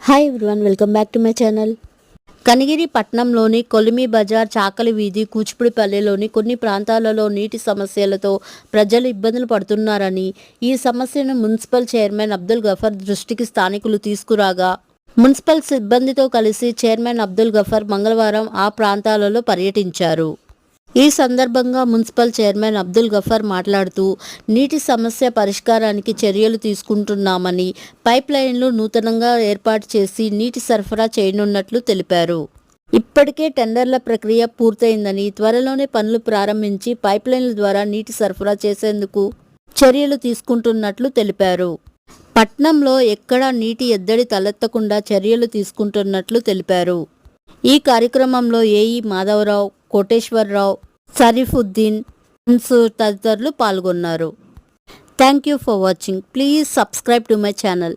Hi everyone, welcome back to my channel. Kanigiri పట్టణంలోని కొలిమి బజార్, చాకలి వీధి, కూచిపూడిపల్లిలోని కొన్ని ప్రాంతాలలో నీటి సమస్యలతో ప్రజలు ఇబ్బందులు పడుతున్నారని, ఈ సమస్యను మున్సిపల్ చైర్మన్ అబ్దుల్ గఫర్ దృష్టికి స్థానికులు తీసుకురాగా మున్సిపల్ సిబ్బందితో కలిసి చైర్మన్ అబ్దుల్ గఫర్ మంగళవారం ఆ ప్రాంతాలలో పర్యటించారు. ఈ సందర్భంగా మున్సిపల్ చైర్మన్ అబ్దుల్ గఫర్ మాట్లాడుతూ, నీటి సమస్య పరిష్కారానికి చర్యలు తీసుకుంటున్నామని, పైప్ లైన్లు నూతనంగా ఏర్పాటు చేసి నీటి సరఫరా చేయనున్నట్లు తెలిపారు. ఇప్పటికే టెండర్ల ప్రక్రియ పూర్తయిందని, త్వరలోనే పనులు ప్రారంభించి పైప్ లైన్ల ద్వారా నీటి సరఫరా చేసేందుకు చర్యలు తీసుకుంటున్నట్లు తెలిపారు. పట్నంలో ఎక్కడా నీటి ఎద్దడి తలెత్తకుండా చర్యలు తీసుకుంటున్నట్లు తెలిపారు. ఈ కార్యక్రమంలో ఏఈ మాధవరావు, కోటేశ్వరరావు, సరీఫుద్దీన్, మన్సూర్ తదితరులు పాల్గొన్నారు. Thank you for watching. Please subscribe to my channel.